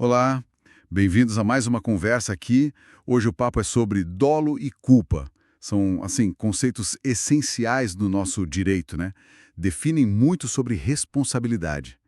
Olá, bem-vindos a mais uma conversa aqui. Hoje o papo é sobre dolo e culpa. São, assim, conceitos essenciais do nosso direito, né? Definem muito sobre responsabilidade.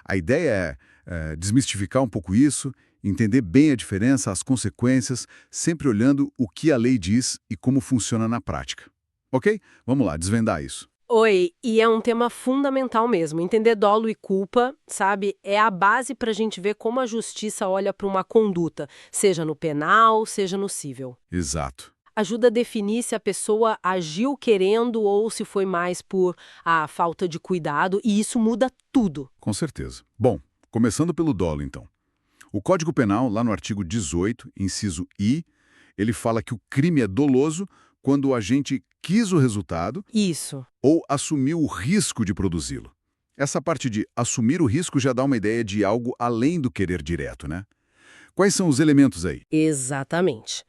A ideia é desmistificar um pouco isso, entender bem a diferença, as consequências, sempre olhando o que a lei diz e como funciona na prática. Ok? Vamos lá, desvendar isso. Oi, e é um tema fundamental mesmo. Entender dolo e culpa, sabe, é a base para a gente ver como a justiça olha para uma conduta, seja no penal, seja no civil. Exato. Ajuda a definir se a pessoa agiu querendo ou se foi mais por a falta de cuidado, e isso muda tudo. Com certeza. Bom, começando pelo dolo, então. O Código Penal, lá no artigo 18, inciso I, ele fala que o crime é doloso quando o agente quis o resultado Isso. ou assumiu o risco de produzi-lo. Essa parte de assumir o risco já dá uma ideia de algo além do querer direto, né? Quais são os elementos aí? Exatamente.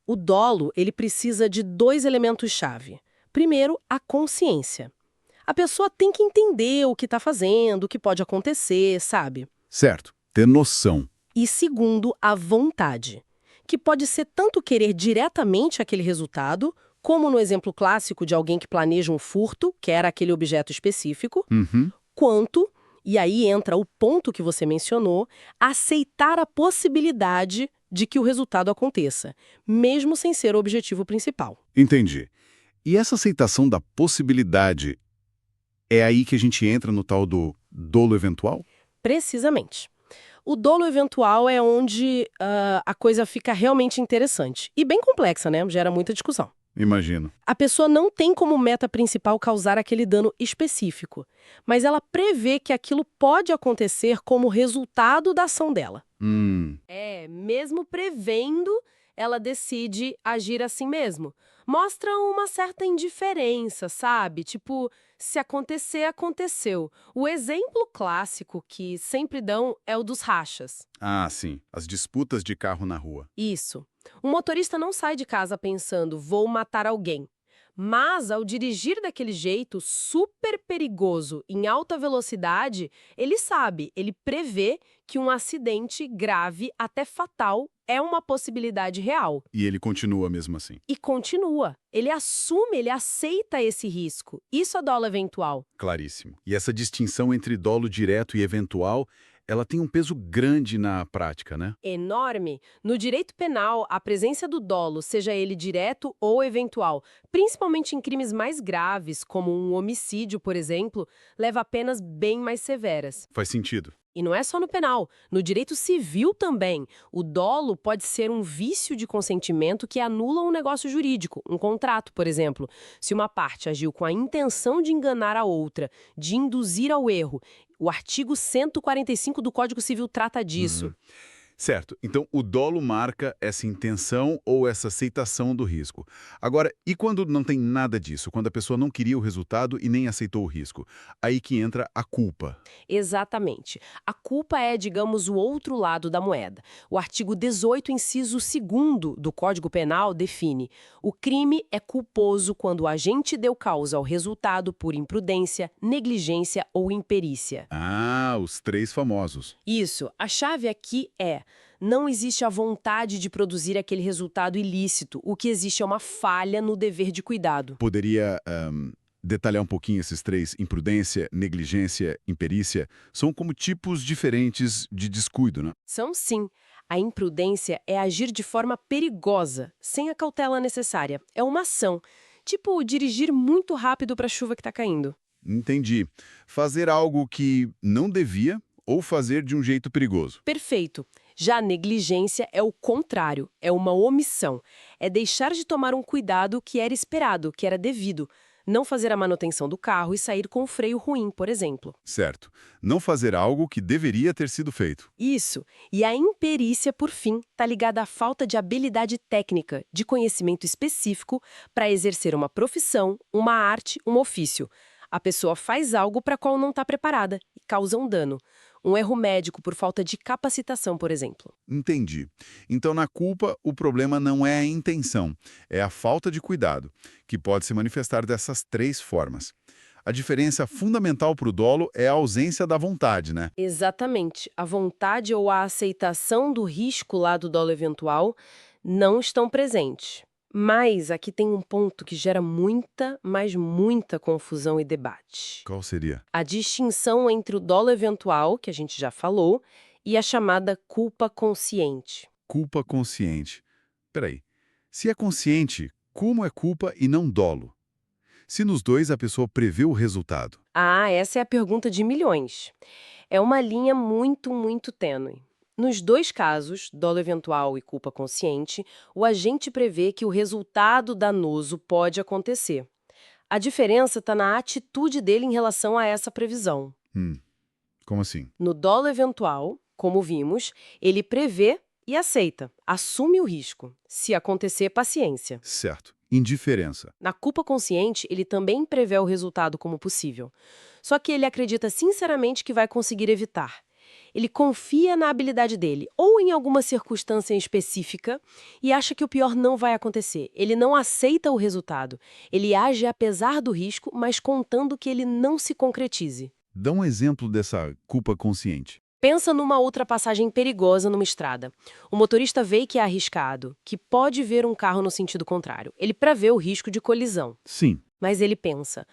O dolo, ele precisa de dois elementos-chave. Primeiro, a consciência. A pessoa tem que entender o que está fazendo, o que pode acontecer, sabe? Certo, ter noção. E segundo, a vontade, que pode ser tanto querer diretamente aquele resultado, como no exemplo clássico de alguém que planeja um furto, quer aquele objeto específico, Uhum. quanto, e aí entra o ponto que você mencionou, aceitar a possibilidade de que o resultado aconteça, mesmo sem ser o objetivo principal. Entendi. E essa aceitação da possibilidade é aí que a gente entra no tal do dolo eventual? Precisamente. O dolo eventual é onde a coisa fica realmente interessante. E bem complexa, né? Gera muita discussão. Imagino. A pessoa não tem como meta principal causar aquele dano específico, mas ela prevê que aquilo pode acontecer como resultado da ação dela. Mesmo prevendo, ela decide agir assim mesmo. Mostra uma certa indiferença, sabe? Tipo, se acontecer, aconteceu. O exemplo clássico que sempre dão é o dos rachas. Ah, sim. As disputas de carro na rua. Isso. Um motorista não sai de casa pensando, vou matar alguém. Mas, ao dirigir daquele jeito super perigoso, em alta velocidade, ele sabe, ele prevê que um acidente grave, até fatal, é uma possibilidade real. E ele continua mesmo assim. E continua. Ele assume, ele aceita esse risco. Isso é dolo eventual. Claríssimo. E essa distinção entre dolo direto e eventual, ela tem um peso grande na prática, né? Enorme. No direito penal, a presença do dolo, seja ele direto ou eventual, principalmente em crimes mais graves, como um homicídio, por exemplo, leva a penas bem mais severas. Faz sentido. E não é só no penal, no direito civil também. O dolo pode ser um vício de consentimento que anula um negócio jurídico, um contrato, por exemplo. Se uma parte agiu com a intenção de enganar a outra, de induzir ao erro. O artigo 145 do Código Civil trata disso. Certo. Então, o dolo marca essa intenção ou essa aceitação do risco. Agora, e quando não tem nada disso? Quando a pessoa não queria o resultado e nem aceitou o risco? Aí que entra a culpa. Exatamente. A culpa é, digamos, o outro lado da moeda. O artigo 18, inciso 2º do Código Penal define: o crime é culposo quando o agente deu causa ao resultado por imprudência, negligência ou imperícia. Ah, os três famosos. Isso, a chave aqui é: não existe a vontade de produzir aquele resultado ilícito, o que existe é uma falha no dever de cuidado. Poderia detalhar um pouquinho esses três? Imprudência, negligência, imperícia, são como tipos diferentes de descuido, né? São sim. A imprudência é agir de forma perigosa, sem a cautela necessária. É uma ação, tipo dirigir muito rápido para a chuva que está caindo. Entendi. Fazer algo que não devia ou fazer de um jeito perigoso. Perfeito. Já a negligência é o contrário, é uma omissão. É deixar de tomar um cuidado que era esperado, que era devido. Não fazer a manutenção do carro e sair com o freio ruim, por exemplo. Certo. Não fazer algo que deveria ter sido feito. Isso. E a imperícia, por fim, está ligada à falta de habilidade técnica, de conhecimento específico para exercer uma profissão, uma arte, um ofício. A pessoa faz algo para qual não está preparada e causa um dano. Um erro médico por falta de capacitação, por exemplo. Entendi. Então, na culpa, o problema não é a intenção, é a falta de cuidado, que pode se manifestar dessas três formas. A diferença fundamental para o dolo é a ausência da vontade, né? Exatamente. A vontade ou a aceitação do risco lá do dolo eventual não estão presentes. Mas aqui tem um ponto que gera muita, mas muita confusão e debate. Qual seria? A distinção entre o dolo eventual, que a gente já falou, e a chamada culpa consciente. Culpa consciente. Peraí. Se é consciente, como é culpa e não dolo? Se nos dois a pessoa prevê o resultado. Ah, essa é a pergunta de milhões. É uma linha muito, muito tênue. Nos dois casos, dolo eventual e culpa consciente, o agente prevê que o resultado danoso pode acontecer. A diferença está na atitude dele em relação a essa previsão. Como assim? No dolo eventual, como vimos, ele prevê e aceita, assume o risco. Se acontecer, paciência. Certo. Indiferença. Na culpa consciente, ele também prevê o resultado como possível. Só que ele acredita sinceramente que vai conseguir evitar. Ele confia na habilidade dele, ou em alguma circunstância específica, e acha que o pior não vai acontecer. Ele não aceita o resultado. Ele age apesar do risco, mas contando que ele não se concretize. Dá um exemplo dessa culpa consciente. Pensa numa ultrapassagem perigosa numa estrada. O motorista vê que é arriscado, que pode ver um carro no sentido contrário. Ele prevê o risco de colisão. Sim. Mas ele pensa,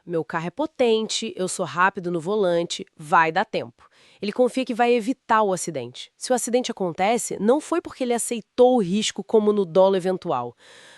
meu carro é potente, eu sou rápido no volante, vai dar tempo. Ele confia que vai evitar o acidente. Se o acidente acontece, não foi porque ele aceitou o risco como no dolo eventual,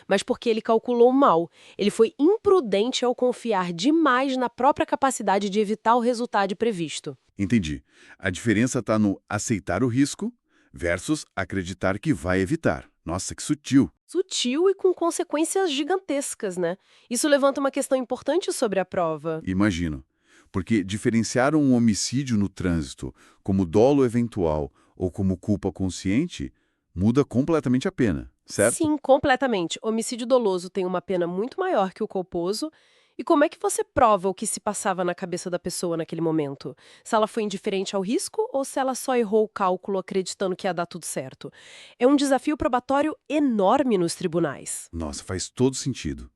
mas porque ele calculou mal. Ele foi imprudente ao confiar demais na própria capacidade de evitar o resultado previsto. Entendi. A diferença está no aceitar o risco versus acreditar que vai evitar. Nossa, que sutil. Sutil e com consequências gigantescas, né? Isso levanta uma questão importante sobre a prova. Imagino. Porque diferenciar um homicídio no trânsito como dolo eventual ou como culpa consciente muda completamente a pena, certo? Sim, completamente. Homicídio doloso tem uma pena muito maior que o culposo. E como é que você prova o que se passava na cabeça da pessoa naquele momento? Se ela foi indiferente ao risco ou se ela só errou o cálculo acreditando que ia dar tudo certo? É um desafio probatório enorme nos tribunais. Nossa, faz todo sentido.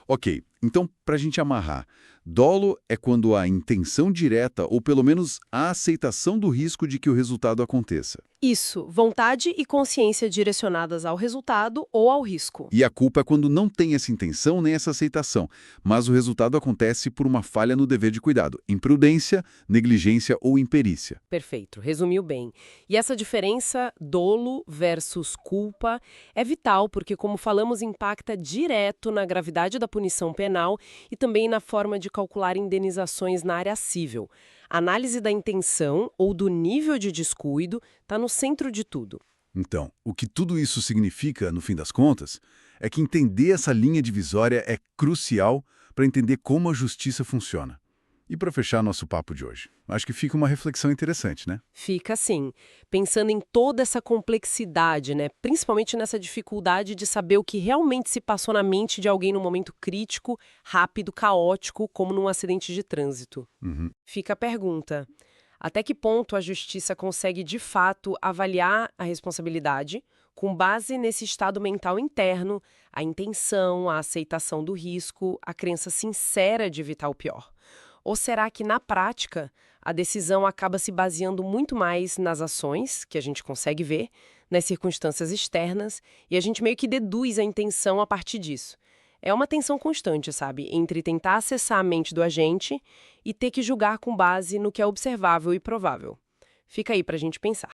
Ok, então, para a gente amarrar, dolo é quando há intenção direta ou pelo menos a aceitação do risco de que o resultado aconteça. Isso, vontade e consciência direcionadas ao resultado ou ao risco. E a culpa é quando não tem essa intenção nem essa aceitação, mas o resultado acontece por uma falha no dever de cuidado, imprudência, negligência ou imperícia. Perfeito, resumiu bem. E essa diferença, dolo versus culpa, é vital porque, como falamos, impacta direto na gravidade da punição penal e também na forma de calcular indenizações na área civil. A análise da intenção ou do nível de descuido está no centro de tudo. Então, o que tudo isso significa, no fim das contas, é que entender essa linha divisória é crucial para entender como a justiça funciona. E para fechar nosso papo de hoje, acho que fica uma reflexão interessante, né? Fica assim, pensando em toda essa complexidade, né? Principalmente nessa dificuldade de saber o que realmente se passou na mente de alguém num momento crítico, rápido, caótico, como num acidente de trânsito. Fica a pergunta: até que ponto a justiça consegue de fato avaliar a responsabilidade com base nesse estado mental interno, a intenção, a aceitação do risco, a crença sincera de evitar o pior? Ou será que, na prática, a decisão acaba se baseando muito mais nas ações, que a gente consegue ver, nas circunstâncias externas, e a gente meio que deduz a intenção a partir disso? É uma tensão constante, sabe, entre tentar acessar a mente do agente e ter que julgar com base no que é observável e provável. Fica aí pra gente pensar.